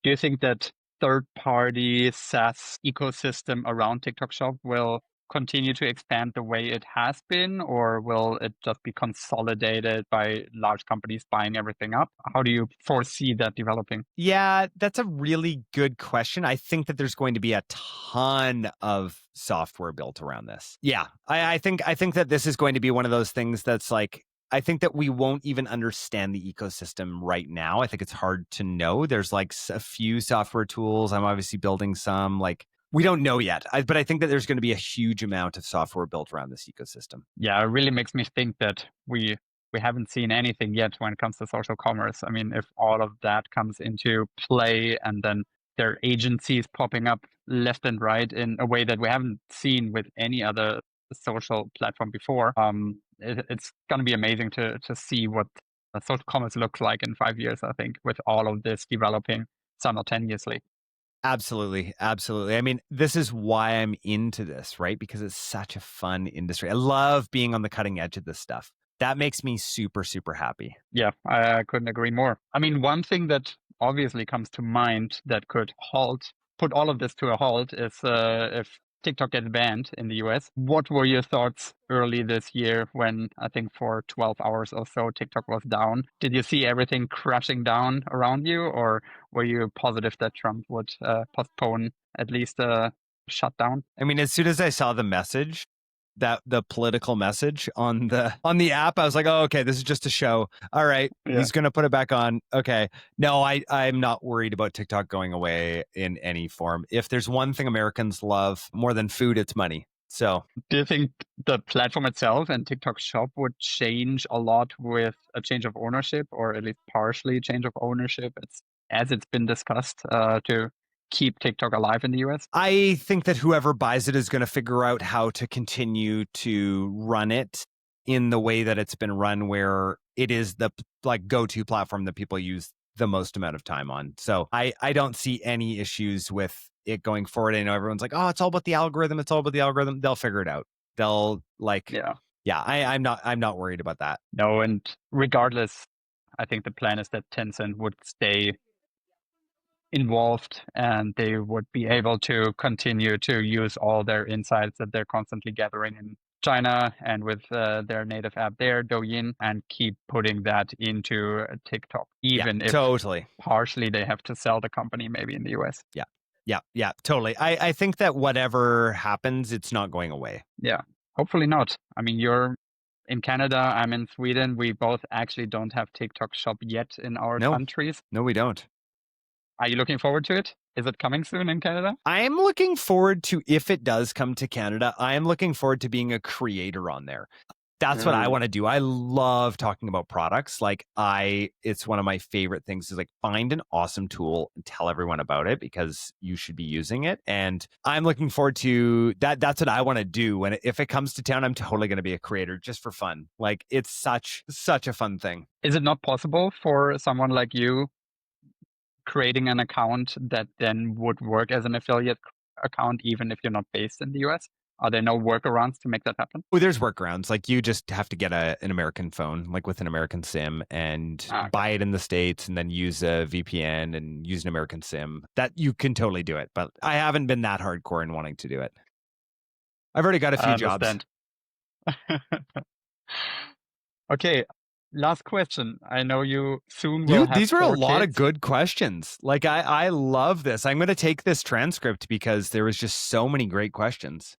A: Do you think that third-party SaaS ecosystem around TikTok Shop will continue to expand the way it has been, or will it just be consolidated by large companies buying everything up? How do you foresee that developing?
B: Yeah, that's a really good question. I think that there's going to be a ton of software built around this. Yeah, I think that this is going to be one of those things that's like, I think that we won't even understand the ecosystem right now. I think it's hard to know. There's like a few software tools. I'm obviously building some, like, we don't know yet, but I think that there's going to be a huge amount of software built around this ecosystem.
A: Yeah, it really makes me think that we haven't seen anything yet when it comes to social commerce. I mean, if all of that comes into play, and then there are agencies popping up left and right in a way that we haven't seen with any other social platform before, it's going to be amazing to see what social commerce looks like in 5 years, I think, with all of this developing simultaneously.
B: Absolutely. Absolutely. I mean, this is why I'm into this, right? Because it's such a fun industry. I love being on the cutting edge of this stuff. That makes me super, super happy.
A: Yeah, I couldn't agree more. I mean, one thing that obviously comes to mind that could put all of this to a halt is if TikTok gets banned in the US. What were your thoughts early this year when I think for 12 hours or so TikTok was down? Did you see everything crashing down around you, or were you positive that Trump would postpone at least a shutdown?
B: I mean, as soon as I saw the message, that the political message on the app, I was like, oh, okay, this is just a show. All right, he's going to put it back on. Okay. No, I'm not worried about TikTok going away in any form. If there's one thing Americans love more than food, it's money. So
A: Do you think the platform itself and TikTok Shop would change a lot with a change of ownership, or at least partially change of ownership, as it's been discussed to keep TikTok alive in the US?
B: I think that whoever buys it is going to figure out how to continue to run it in the way that it's been run, where it is the like go-to platform that people use the most amount of time on. So I don't see any issues with it going forward. I know everyone's like, oh, it's all about the algorithm. It's all about the algorithm. They'll figure it out. They'll I'm not worried about that.
A: No, and regardless, I think the plan is that Tencent would stay involved and they would be able to continue to use all their insights that they're constantly gathering in China and with their native app there, Douyin, and keep putting that into TikTok, even if
B: totally
A: partially they have to sell the company maybe in the US.
B: Yeah, totally. I think that whatever happens, it's not going away.
A: Yeah, hopefully not. I mean, you're in Canada, I'm in Sweden. We both actually don't have TikTok Shop yet in our countries.
B: No, we don't.
A: Are you looking forward to it? Is it coming soon in Canada?
B: I am looking forward to, if it does come to Canada, I am looking forward to being a creator on there. That's what I want to do. I love talking about products. It's one of my favorite things is like find an awesome tool and tell everyone about it because you should be using it. And I'm looking forward to that. That's what I want to do. And if it comes to town, I'm totally going to be a creator just for fun. Like it's such a fun thing.
A: Is it not possible for someone like you creating an account that then would work as an affiliate account, even if you're not based in the US? Are there no workarounds to make that happen?
B: Oh, there's workarounds. Like you just have to get an American phone, like with an American SIM, and buy it in the States, and then use a VPN and use an American SIM. That you can totally do it. But I haven't been that hardcore in wanting to do it. I've already got a few jobs.
A: Okay. Last question. I know you soon will have
B: these were a lot
A: kids.
B: of good questions. Like I love this. I'm going to take this transcript because there was just so many great questions.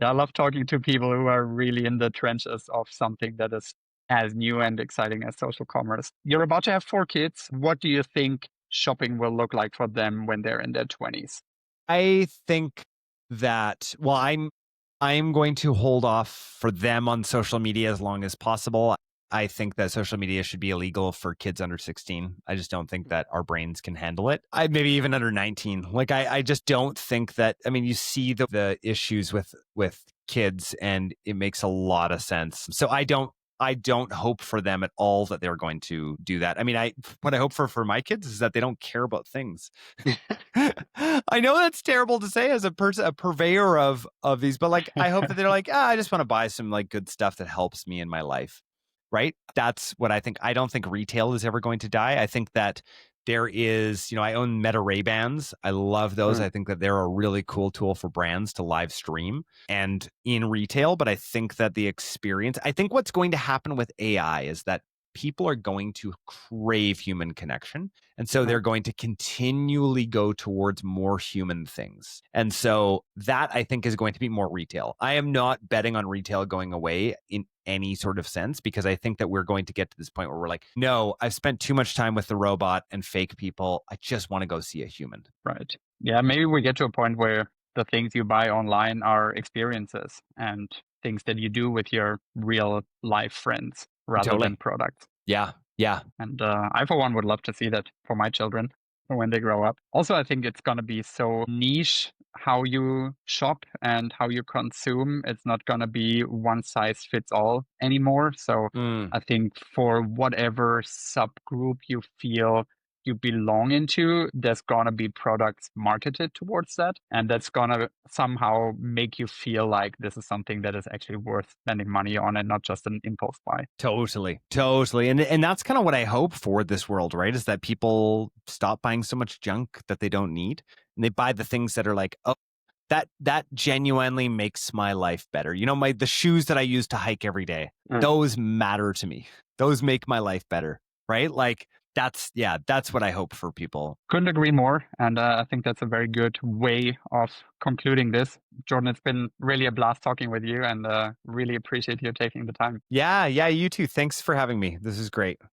A: Yeah, I love talking to people who are really in the trenches of something that is as new and exciting as social commerce. You're about to have 4 kids. What do you think shopping will look like for them when they're in their 20s?
B: I think that, well, I'm going to hold off for them on social media as long as possible. I think that social media should be illegal for kids under 16. I just don't think that our brains can handle it. Maybe even under 19. Like I just don't think that. I mean, you see the issues with kids, and it makes a lot of sense. So I don't hope for them at all that they're going to do that. I mean, what I hope for my kids is that they don't care about things. I know that's terrible to say as a purveyor of these, but like I hope that they're like, I just want to buy some like good stuff that helps me in my life. Right? That's what I think. I don't think retail is ever going to die. I think that there is, I own Meta Ray-Bans. I love those. I think that they're a really cool tool for brands to live stream and in retail. But I think that the experience, I think what's going to happen with AI is that people are going to crave human connection. And so they're going to continually go towards more human things. And so that I think is going to be more retail. I am not betting on retail going away in any sort of sense, because I think that we're going to get to this point where we're like, no, I've spent too much time with the robot and fake people. I just want to go see a human.
A: Right. Yeah, maybe we get to a point where the things you buy online are experiences and things that you do with your real life friends rather than products.
B: Yeah.
A: And I, for one, would love to see that for my children when they grow up. Also, I think it's going to be so niche how you shop and how you consume. It's not going to be one size fits all anymore. So I think for whatever subgroup you feel you belong into, there's going to be products marketed towards that. And that's going to somehow make you feel like this is something that is actually worth spending money on and not just an impulse buy.
B: Totally. And that's kind of what I hope for this world, right? Is that people stop buying so much junk that they don't need. And they buy the things that are like, oh, that genuinely makes my life better. The shoes that I use to hike every day, those matter to me. Those make my life better, right? Like, that's what I hope for people.
A: Couldn't agree more. And I think that's a very good way of concluding this. Jordan, it's been really a blast talking with you, and really appreciate you taking the time.
B: Yeah, you too. Thanks for having me. This is great.